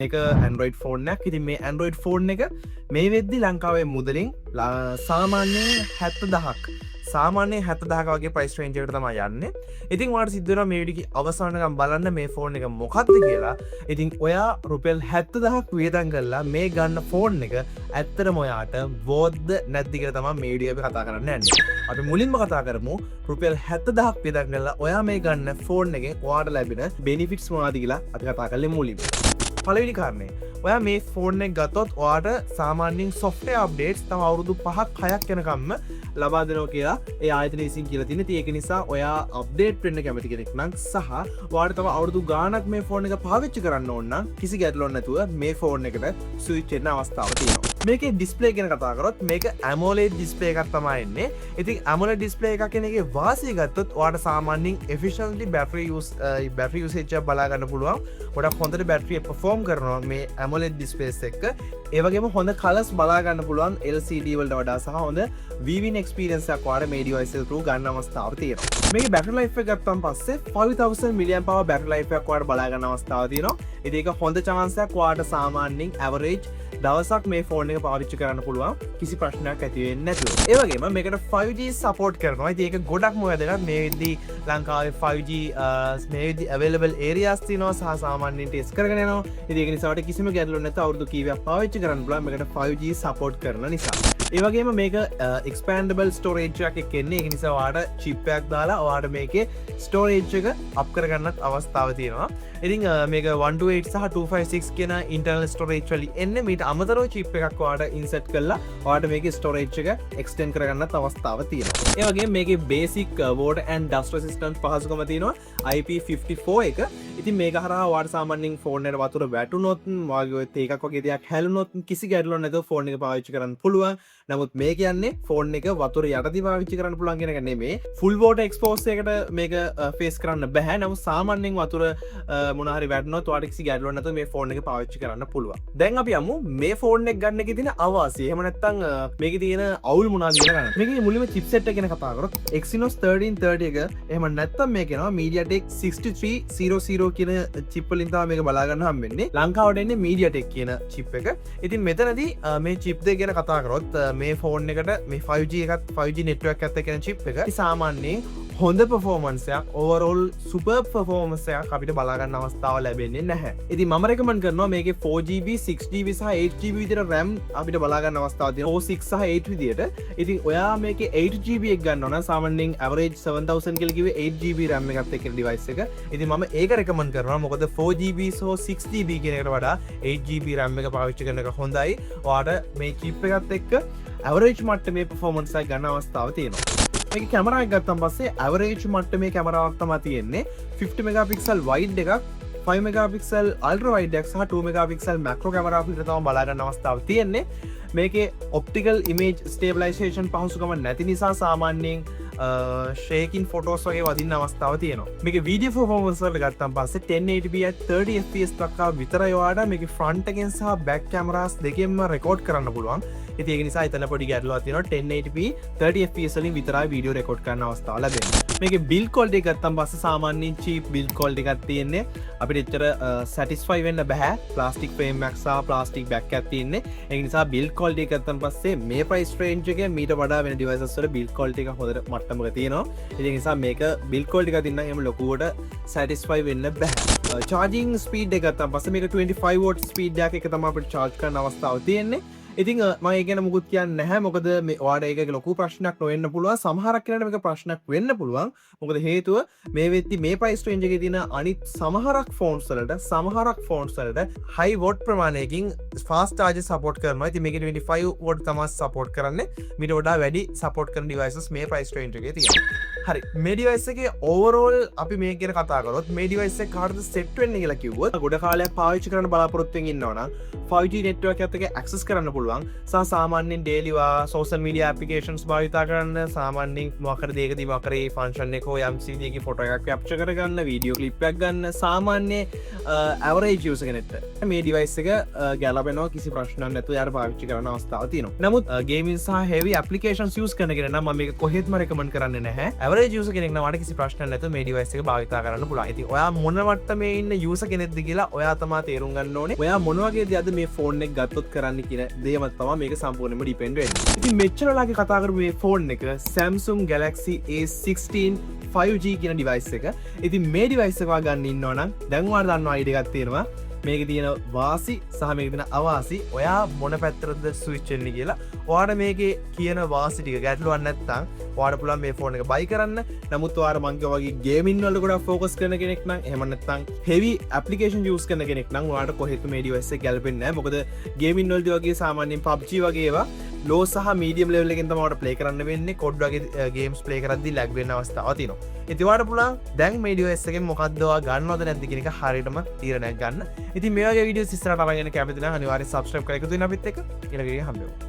එක Android phone එකක්. ඉතින් මේ Android ෆෝන් එක මේ වෙද්දි ලංකාවේ මුදලින් සාමාන්‍යයෙන් 70000ක් සාමාන්‍යයෙන් 70000ක වගේ ප්‍රයිස් රේන්ජ් එකට තමයි යන්නේ. ඉතින් ඔයාලට සිද්ධ වෙනවා මේ වීඩියෝ අවසානකම් බලන්න මේ ෆෝන් එක මොකක්ද කියලා. ඉතින් ඔයා රුපියල් 70000ක් වියදම් කරලා මේ ගන්න ෆෝන් එක ඇත්තටම ඔයාට වෝද්ද නැද්ද කියලා තමයි මේ වීඩියෝ එක කතා කරන්න යන්නේ. අපි මුලින්ම කතා කරමු රුපියල් 70000ක් වියදම් කරලා ඔයා මේ ගන්න ෆෝන් එකෙන් ඔයාට ලැබෙන බෙනිෆිට්ස් මොනවද කියලා අපි කතා කරලා මුලින්ම. පළවෙනි කාරණේ ඔයා මේ ෆෝන් එක ගත්තොත් ඔයාට සාමාන්‍යයෙන් software updates තව අවුරුදු 5ක් 6ක් යනකම්ම ලබා දෙනවා කියලා ඒ ආයතනය විසින් කියලා තියෙනවා. ඉතින් ඒක නිසා ඔයා අප්ඩේට් වෙන්න කැමති කෙනෙක් නම් සහ ඔයාට තව අවුරුදු ගාණක් මේ ෆෝන් එක පාවිච්චි කරන්න ඕන නම් කිසි ගැටලුවක් නැතුව මේ ෆෝන් එකට ස්විච් වෙන්න අවස්ථාවක් තියෙනවා. මේකේ ඩිස්ප්ලේ ගැන කතා කරොත් මේක AMOLED ඩිස්ප්ලේ එකක් තමයි එන්නේ. ඉතින් AMOLED ඩිස්ප්ලේ එකක් කියන එකේ වාසිය ගත්තොත් ඔයාට සාමාන්‍යයෙන් efficiently battery usage එක බලා ගන්න පුළුවන්. ගොඩක් හොඳට බැටරිය perform කරනවා මේ AMOLED displays එක්ක. ඒ වගේම හොඳ කලර්ස් බලා ගන්න පුළුවන් LCD වලට වඩා සහ හොඳ viewing experience එකක් ඔයාලා මේ device එක through ගන්න අවස්ථාවක් තියෙනවා. මේකේ battery life එක ගත්තන් පස්සේ 5000 mAh battery life එකක් ඔයාලා බලා ගන්න අවස්ථාවක් තියෙනවා. ඉතින් ඒක හොඳ chance එකක් ඔයාට සාමාන්‍යයෙන් average දවසක් මේ ෆෝන් එක පාවිච්චි කරන්න පුළුවන් කිසි ප්‍රශ්නයක් ඇති වෙන්නේ නැතුව. ඒ වගේම මේකට 5G support කරනවා. ඉතින් ඒක ගොඩක්ම වැදගත්. මේ වෙද්දී ලංකාවේ 5G මේ වෙද්දී available areas තියෙනවා සහ සාමාන්‍යයෙන් ටෙස්ට් කරගෙන යනවා. ඉතින් ඒක නිසා ඔයාලට කිසිම ගැටලුවක් නැතුව අවුරුදු කීපයක් පාවිච්චි කරන්න පුළුවන් මේකට 5G support කරන නිසා. ඒ වගේම මේක expandable storage එකක් එන්නේ. ඒක නිසා ඔයාලට chip එකක් දාලා ඔයාලට මේකේ storage එක up කරගන්නත් අවස්ථාවක් තියෙනවා. ඉතින් මේක 128 සහ 256 කියන internal storage වලින් එන්නේ. මීට අමතරව chip එකක් ඔයාලට insert කරලා ඔයාලට මේකේ storage එක extend කරගන්නත් අවස්ථාවක් තියෙනවා. ඒ වගේම මේකේ basic water and dust resistant පහසුකම තියෙනවා. IP54 එක. ඉතින් මේක හරහා ඔයාලට සාමාන්‍යයෙන් ෆෝන් එකට වතුර වැටුනොත් වාගේ තේකක් වගේ දෙයක් හැලුනොත් කිසි ගැටලුවක් නැතුව ෆෝන් එක පාවිච්චි කරන්න පුළුවන්. නමුත් මේ කියන්නේ ෆෝන් එක වතුර යටදී පාවිච්චි කරන්න පුළුවන් කියන එක නෙමෙයි. full water expose එකකට මේක face කරන්න බෑ. නමුත් සාමාන්‍යයෙන් වතුර මොනවා හරි වැටුනොත් ඔයාලට කිසි ගැටලුවක් නැතුව මේ ෆෝන් එක පාවිච්චි කරන්න පුළුවන්. දැන් අපි යමු මේ ෆෝන් එක ගන්න එකේ තියෙන අවාසිය. එහෙම නැත්නම් මේකේ තියෙන අවුල් මොනවද කියලා ගන්න. මේකේ මුලින්ම chipset එක ගැන කතා කරොත් Exynos 1330 එක එහෙම නැත්නම් මේක එනවා MediaTek 6300 කියන chip වලින් තමයි මේක බලා ගන්න හම්බෙන්නේ. ලංකාවට එන්නේ MediaTek කියන chip එක. ඉතින් මෙතනදී මේ chip දෙක ගැන කතා කරොත් මේ ෆෝන් එකට මේ 5G එකත් 5G network එකත් එක්ක එන chip එක සාමාන්‍යයෙන් හොඳ performance එකක් overall superb performance එකක් අපිට බලා ගන්න අවස්ථාව ලැබෙන්නේ නැහැ. ඉතින් මම recommend කරනවා මේකේ 4GB 6GB සහ 8GB විතර RAM අපිට බලා ගන්න අවස්ථාවක් තියෙනවා. 4 6 සහ 8 විදියට. ඉතින් ඔයා මේකේ 8GB එක ගන්නවා නම් සාමාන්‍යයෙන් average 7000 කියලා කිව්වේ 8GB RAM එකත් එක්ක device එක. ඉතින් මම ඒක recommend කරනවා. මොකද 4GB සහ 6GB කියන එකට වඩා 8GB RAM එක පාවිච්චි කරන එක හොඳයි. ඔයාට මේ chip එකත් එක්ක average මට්ටමේ performance එකක් ගන්න අවස්ථාවක් තියෙනවා. මේක කැමරා එක ගත්තන් පස්සේ average මට්ටමේ කැමරාවක් තමයි තියෙන්නේ. 50 megapixel wide එකක්, 5 megapixel ultra wide එකක් සහ 2 megapixel macro කැමරාවක් විතර තමයි බලා ගන්න අවස්ථාවක් තියෙන්නේ. මේකේ optical image stabilization පහසුකම නැති නිසා සාමාන්‍යයෙන් shaking photos වගේ වදින්න අවස්ථාව තියෙනවා. මේකේ video performance වලට ගත්තන් පස්සේ 1080p at 30 fps දක්වා විතරයි ඔයාලට මේකේ front එකෙන් සහ back cameras දෙකෙන්ම record කරන්න පුළුවන්. ඉතින් ඒක නිසා එතන පොඩි ගැටලුවක් තියෙනවා. 1080p 30 fps වලින් විතරයි video record කරන්න අවස්ථාව ලැබෙන්නේ. මේකේ build quality එක ගත්තන් පස්සේ සාමාන්‍යයෙන් cheap build quality එකක් තියෙන්නේ. අපිට එච්චර satisfy වෙන්න බෑ. plastic frame එකක් සහ plastic back එකක් තියෙන්නේ. ඒක නිසා build quality එක ගත්තන් පස්සේ මේ price range එකේ මීට වඩා වෙන devices වල build quality එක හොඳට මට්ටමක තියෙනවා. ඉතින් ඒ නිසා මේක build quality එක දින්න එහෙම ලොකුවට satisfy වෙන්න බෑ. charging speed එක ගත්තන් පස්සේ මේක 25 watt speed එකක් එක තමයි අපිට charge කරන්න අවස්ථාව තියෙන්නේ. ඉතින් මම ඒ ගැන මුකුත් කියන්නේ නැහැ. මොකද මේ ඔයාලට ඒක ලොකු ප්‍රශ්නයක් නොවෙන්න පුළුවන්. සමහරක් කෙනාට මේක ප්‍රශ්නයක් වෙන්න පුළුවන්. මොකද හේතුව මේ වෙද්දි මේ price range එකේ තියෙන අනිත් සමහරක් phones වලට high watt ප්‍රමාණයකින් fast charge support කරනවා. ඉතින් මේකේ 25 watt තමයි support කරන්නේ. මීට වඩා වැඩි support කරන devices මේ price range එකේ තියෙනවා. හරි. මේ device එකේ overall අපි මේක ගැන කතා කරොත් මේ device එක කාටද set වෙන්නේ කියලා කිව්වොත් ගොඩ කාලයක් පාවිච්චි කරන්න බලාපොරොත්තු වෙමින් ඉන්නවා නම් 5G network එකත් එක්ක access කරන්න පුළුවන්. පුළුවන් සාමාන්‍යෙන් ඩේලිවා සෝසල් මීඩිය අපපිකේන්ස් භාවිතා කරන්න සාමාන්‍යෙන් මොකර දේකති මකරේ ෆංශන් එකෝ යම්සිදගේ ෆොට එකක් කැප්ච කරගන්න වීඩියෝ කලිප්යක් ගන්න සාමාන්‍ය ඇවරේ ජියසගෙනෙට මේ ඩිවයිස්සක ගැලපෙනෝ කිසි ප්‍රශ්න නැතු යාර පාවිච්චි කරන අවස්ථාව තින නමුත් ගේමින් සහ හෙවි අපපලිකේන් යස් කරනගෙන ම මේ කොහෙත්ම රකමන් කරන්න නැහැ ඇවර ජස කෙනෙක් වට කිසි ප්‍රශ්න නැතු මේ ඩිවයිස්සක භාවිතා කරන්න පුලා ඇති ඔයා මොනවට මේ ඉන්න යස කෙනෙක්ද කියලා ඔයා තමා තේරුම් ගන්න ඕනේ ඔයා මොනවගේ අද මේ ෆෝන් එක ගත්තොත් කරන්න කියන දේමත්තවා මේක සම්පූර්ණයම ඩිපෙන්ඩුවෙන් ඉතින් මෙච්චරලාගේ කතාකර මේ ෆෝන් එක Samsung Galaxy A16 5G කියන ඩිවයිස් එක ඉතින් මේ ඩිවයිස්සකවා ගන්න ඉන්නවනම් දැන්වාට දන්නවා අයිඩ ගත්තේනවා මේක තියෙන වාසි සහ මේක තියෙන අවාසි ඔයා මොන පැත්තරද ස්විච් වෙන්නේ කියලා ඔයාට මේකේ කියන වාසි ටික ගැටලුවක් නැත්නම් ඔයාට පුළුවන් මේ ෆෝන් එක බයි කරන්න නමුත් ඔයාට මං වගේ ගේමින් වල ගොඩක් ફોකස් කරන කෙනෙක් නම් එහෙම නැත්නම් හෙවි ඇප්ලිකේෂන් යූස් කරන කෙනෙක් නම් ඔයාට කොහෙත් මේ ඩිවයිස් එක ගැලපෙන්නේ නැහැ මොකද ගේමින් වලදී වගේ සාමාන්‍යයෙන් PUBG වගේ ඒවා ලෝ සහ මීඩියම් ලෙවල් එකෙන් තමයි ඔයාලට ප්ලේ කරන්න වෙන්නේ කොඩ් වගේ ගේම්ස් ප්ලේ කරද්දී ලැග් වෙන අවස්ථාවක් තියෙනවා ඉතින් ඔයාට පුළුවන් දැන් මේ ඩිවයිස් එකෙන් මොකද්ද ඔයා ගන්නවද නැද්ද කියන එක හරියටම තීරණයක් ගන්න ඉතින් මේ වගේ වීඩියෝස් ඉස්සරහට අරගෙන කැමති නම් අනිවාර්යෙන් subscribe කරලා එකතු වෙන්න අපිත් එක්ක ඊළඟ වීඩියෝ හම්බෙමු